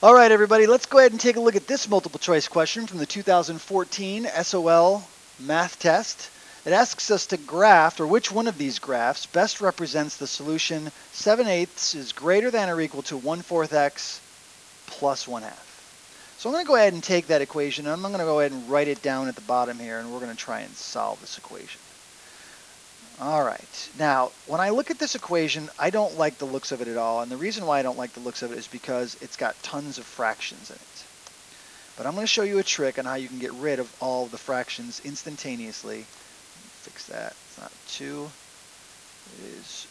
All right, everybody, let's go ahead and take a look at this multiple choice question from the 2014 SOL math test. It asks us to graph, or which one of these graphs best represents the solution 7/8 is greater than or equal to 1/4 x plus 1/2. So I'm going to go ahead and take that equation, and I'm going to go ahead and write it down at the bottom here, and we're going to try and solve this equation. All right. Now, when I look at this equation, I don't like the looks of it at all. And the reason why I don't like the looks of it is because it's got tons of fractions in it. But I'm going to show you a trick on how you can get rid of all of the fractions instantaneously. Fix that. It's not 2. It is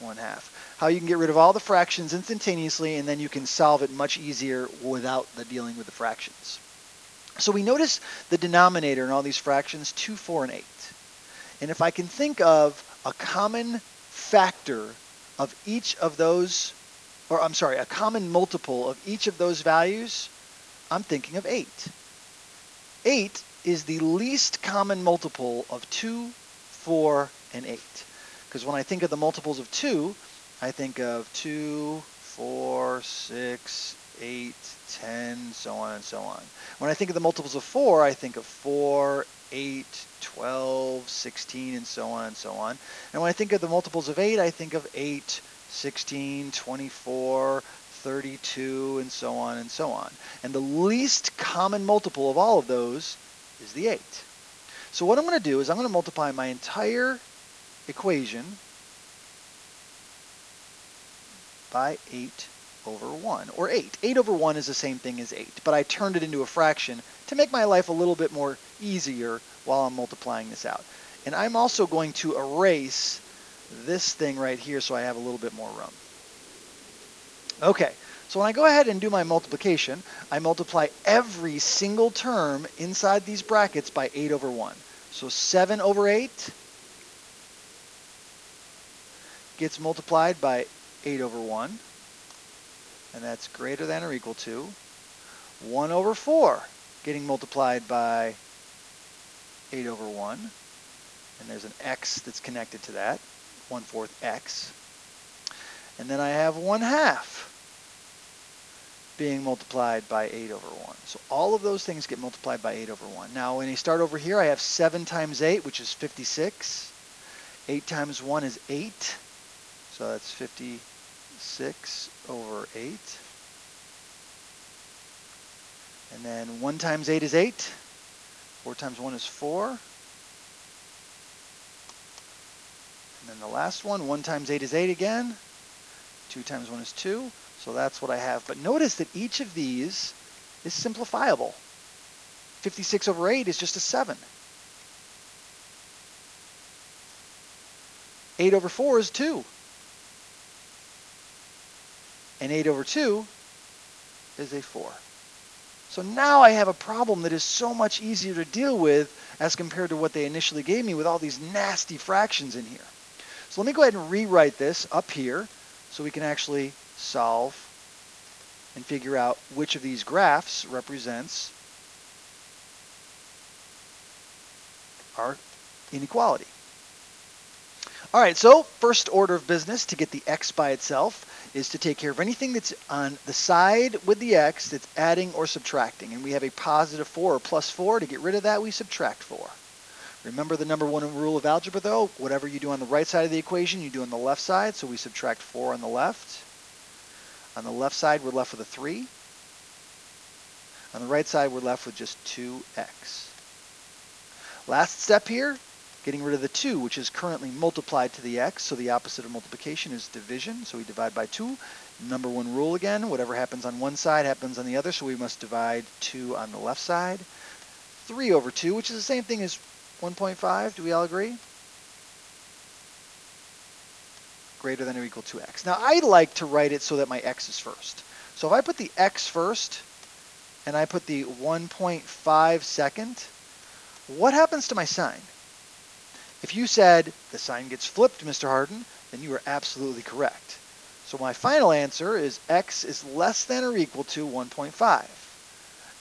1/2. How you can get rid of all the fractions instantaneously, and then you can solve it much easier without the dealing with the fractions. So we notice the denominator in all these fractions, 2, 4, and 8. And if I can think of a common factor of each of those, or I'm sorry, a common multiple of each of those values, I'm thinking of 8. 8 is the least common multiple of 2, 4, and 8. Because when I think of the multiples of 2, I think of 2, 4, 6, 8, 10, so on and so on. When I think of the multiples of 4, I think of 4, 8, 12, 16, and so on and so on. And when I think of the multiples of 8, I think of 8, 16, 24, 32, and so on and so on. And the least common multiple of all of those is the 8. So what I'm going to do is I'm going to multiply my entire equation by 8 over 1, or 8. 8 over 1 is the same thing as 8, but I turned it into a fraction to make my life a little bit more easier while I'm multiplying this out. And I'm also going to erase this thing right here so I have a little bit more room. Okay, so when I go ahead and do my multiplication, I multiply every single term inside these brackets by 8 over 1. So 7 over 8 gets multiplied by 8 over 1, and that's greater than or equal to 1 over 4 getting multiplied by 8 over 1, and there's an x that's connected to that, 1/4 x. And then I have 1/2 being multiplied by 8 over 1. So all of those things get multiplied by 8 over 1. Now when you start over here, I have 7 times 8, which is 56. 8 times 1 is 8, so that's 56 over 8. And then 1 times 8 is 8. 4 times 1 is 4. And then the last one, 1 times 8 is 8 again. 2 times 1 is 2. So that's what I have. But notice that each of these is simplifiable. 56 over 8 is just a 7. 8 over 4 is 2. And 8 over 2 is a 4. So now I have a problem that is so much easier to deal with as compared to what they initially gave me with all these nasty fractions in here. So let me go ahead and rewrite this up here so we can actually solve and figure out which of these graphs represents our inequality. All right, so first order of business to get the x by itself is to take care of anything that's on the side with the x that's adding or subtracting. And we have a positive 4 or plus 4. To get rid of that, we subtract 4. Remember the number 1 rule of algebra, though. Whatever you do on the right side of the equation, you do on the left side. So we subtract 4 on the left. On the left side, we're left with a 3. On the right side, we're left with just 2x. Last step here, getting rid of the 2, which is currently multiplied to the x. So the opposite of multiplication is division. So we divide by 2. Number 1 rule again. Whatever happens on one side happens on the other. So we must divide 2 on the left side. 3 over 2, which is the same thing as 1.5. Do we all agree? Greater than or equal to x. Now I like to write it so that my x is first. So if I put the x first and I put the 1.5 second, what happens to my sign? If you said the sign gets flipped, Mr. Harden, then you are absolutely correct. So my final answer is x is less than or equal to 1.5.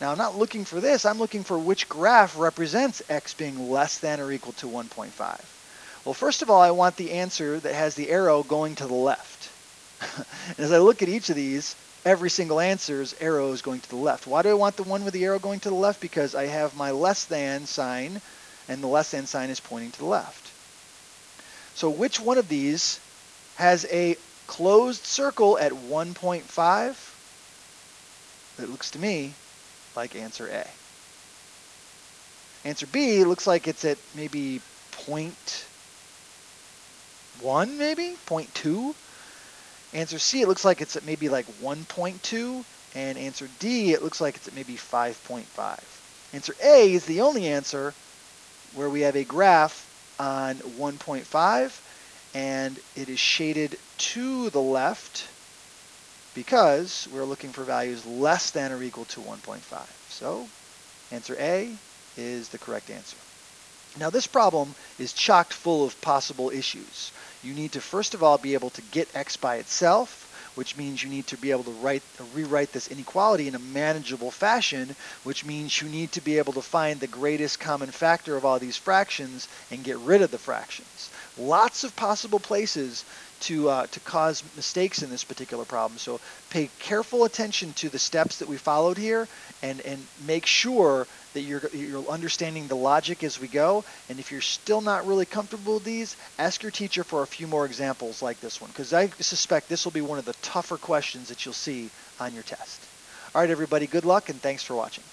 Now I'm not looking for this, I'm looking for which graph represents x being less than or equal to 1.5. Well, first of all, I want the answer that has the arrow going to the left. And as I look at each of these, every single answer's arrow is going to the left. Why do I want the one with the arrow going to the left? Because I have my less than sign, and the less than sign is pointing to the left. So which one of these has a closed circle at 1.5? It looks to me like answer A. Answer B looks like it's at maybe 0.1, maybe 0.2. Answer C, it looks like it's at maybe like 1.2. And answer D, it looks like it's at maybe 5.5. Answer A is the only answer where we have a graph on 1.5, and it is shaded to the left because we're looking for values less than or equal to 1.5. So answer A is the correct answer. Now this problem is chock full of possible issues. You need to first of all be able to get x by itself, which means you need to be able to rewrite this inequality in a manageable fashion, which means you need to be able to find the greatest common factor of all these fractions and get rid of the fractions. Lots of possible places to cause mistakes in this particular problem. So pay careful attention to the steps that we followed here, and make sure that you're understanding the logic as we go. And if you're still not really comfortable with these, ask your teacher for a few more examples like this one, because I suspect this will be one of the tougher questions that you'll see on your test. All right, everybody, good luck, and thanks for watching.